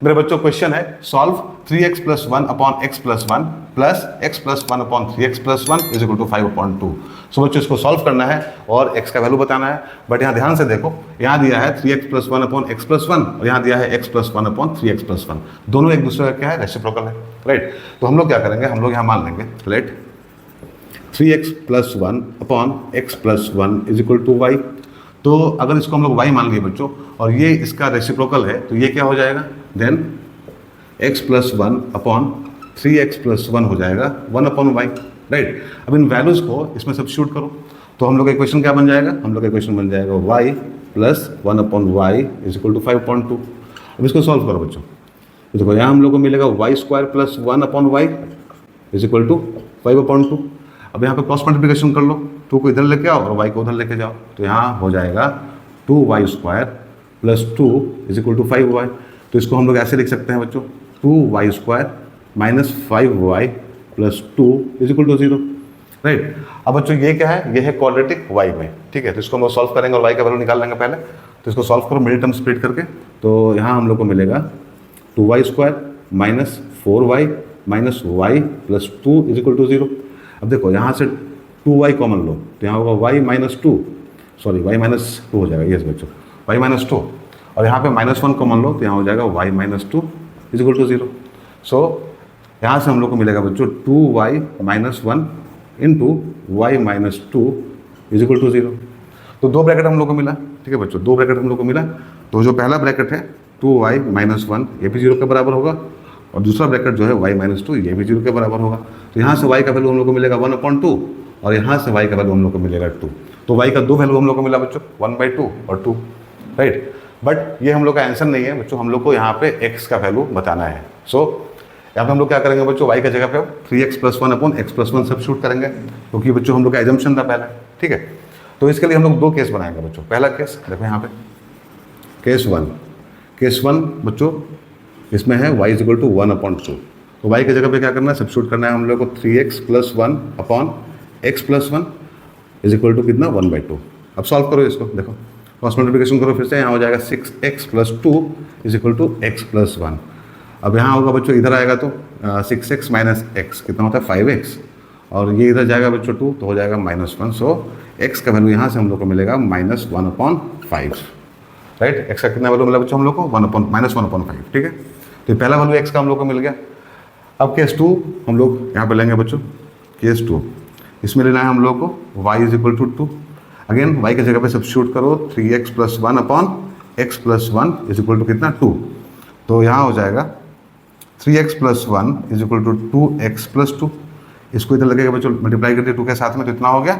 मेरे बच्चों क्वेश्चन है solve 3x plus 1 upon x plus 1 plus x plus 1 upon 3x plus 1 is equal to 5 upon 2। So बच्चों इसको solve करना है और x का वैल्यू बताना है। बट यहाँ ध्यान से देखो, यहाँ दिया है 3x plus 1 upon x plus 1 और यहाँ दिया है x plus 1 upon 3x plus 1। दोनों एक दूसरे का क्या है, रेसिप्रोकल है, राइट। तो हम लोग क्या करेंगे, हम लोग यहाँ मान लेंगे let 3x plus 1 upon x plus 1 is equal to y। तो अगर इसको हम लोग y मान लिए बच्चों और ये इसका रेसिप्रोकल है तो ये क्या हो जाएगा, then x plus 1 upon 3x plus 1 हो जाएगा 1 अपॉन y, राइट। अब इन वैल्यूज़ को इसमें सब्स्टिट्यूट करो तो हम लोग का इक्वेशन क्या बन जाएगा, हम लोग का इक्वेशन बन जाएगा y plus 1 upon y is equal to 5.2। अब इसको सॉल्व करो बच्चों, तो देखो यहाँ हम लोग को मिलेगा y square plus 1 upon y is equal to 5.2। अब यहाँ पे क्रॉस मल्टीप्लिकेशन कर लो, 2 को इधर लेके आओ और y को उधर लेके जाओ, तो यहाँ हो जाएगा 2y square plus 2 is equal to 5y। तो इसको हम लोग ऐसे लिख सकते हैं बच्चों, 2y square minus 5y plus 2 is equal to 0, right. अब बच्चों ये क्या है, ये है क्वाड्रेटिक y में, ठीक है। तो इसको हम लोग सॉल्व करेंगे और y का वैल्यू निकाल लेंगे पहले। तो इसको सॉल्व करो मिडिल टर्म स्प्लिट करके, तो यहाँ हम लोग को मिलेगा 2y square minus 4y minus y plus 2 is equal to 0। अब देखो यहाँ से 2y कॉमन लो तो यहाँ होगा y minus 2, sorry y minus 2 हो जाएगा, यस बच्चों y माइनस 2, और यहाँ पे माइनस 1 कॉमन लो तो यहाँ हो जाएगा y minus 2 is equal to 0। So यहाँ से हम लोग को मिलेगा बच्चों 2y minus 1 into y minus 2 is equal to 0। तो दो ब्रैकेट हम लोग को मिला, ठीक है बच्चों, दो ब्रैकेट हम लोग को मिला। तो जो पहला ब्रैकेट है 2y माइनस 1 ये भी 0 के बराबर होगा, और दूसरा ब्रैकेट जो है y माइनस 2 ये भी 0 के बराबर होगा। तो यहाँ से y का वैल्यू हम लोग को मिलेगा 1/2 और यहाँ से y का वैल्यू हम लोग को मिलेगा 2। तो y का दो वैल्यू हम लोग को मिला बच्चों 1/2 और 2, राइट। बट ये हम लोग का आंसर नहीं है बच्चों, हम लोग को यहाँ पे x का वैल्यू बताना है। सो यहाँ पे हम लोग क्या करेंगे बच्चों, y का जगह पे 3x plus 1 upon x plus 1 substitute करेंगे, क्योंकि बच्चों हम लोग का एजम्पशन था पहले, ठीक है। तो इसके लिए हम लोग दो केस बनाएंगे बच्चों। पहला केस देखो यहाँ पे केस 1 बच्चों, इसमें है y इज इक्वल टू 1/2। तो y की जगह पे क्या करना है, सब्स्टिट्यूट करना है हम लोग को 3x plus 1 upon x plus 1 is equal to कितना 1/2। अब सॉल्व करो इसको, देखो क्रॉस मल्टीप्लिकेशन करो फिर से, यहाँ हो जाएगा 6x plus 2 is equal to x plus 1। अब यहाँ होगा बच्चों, इधर आएगा तो 6x माइनस x कितना होता है 5x, और ये इधर जाएगा बच्चों 2 तो हो जाएगा -1। सो x का वैल्यू यहाँ से हम लोग को मिलेगा -1/5, राइट। x का कितना वैल्यू मिला बच्चों हम लोग को -1/5, ठीक है। तो पहला वैल्यू x का हम लोग को मिल गया। अब केस 2 हम लोग यहाँ पे लेंगे बच्चों, केस 2 इसमें लेना है हम लोग को y is equal to 2। Again y की जगह पे सब्स्टिट्यूट करो 3x plus 1 upon x plus 1 is equal to कितना 2। तो यहाँ हो जाएगा 3x plus 1 is equal to 2x plus 2। इसको इधर लगेगा बच्चों, मल्टीप्लाई करके 2 के साथ में, तो इतना हो गया।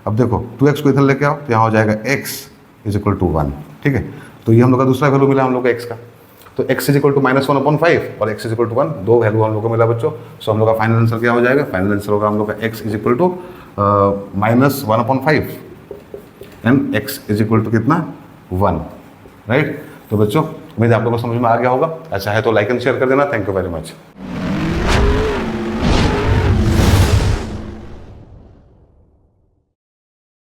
अब देखो 2x को इधर लेके आओ तो यहाँ हो जाएगा x इज इक्वल टू 1, ठीक है। तो ये हम लोग का दूसरा वैल्यू मिला हम लोग का x का। तो x इज इक्वल टू -1/5 और x इज इक्वल टू 1, दो वैल्यू हम लोग को मिला बच्चों। सो हम लोग का फाइनल आंसर क्या हो जाएगा, फाइनल आंसर होगा हम लोग का x is equal to -1/5 and x is equal to कितना 1, राइट। तो बच्चों उम्मीद है आप लोगों को समझ में आ गया होगा। अच्छा है तो लाइक एंड शेयर कर देना। Thank you very much.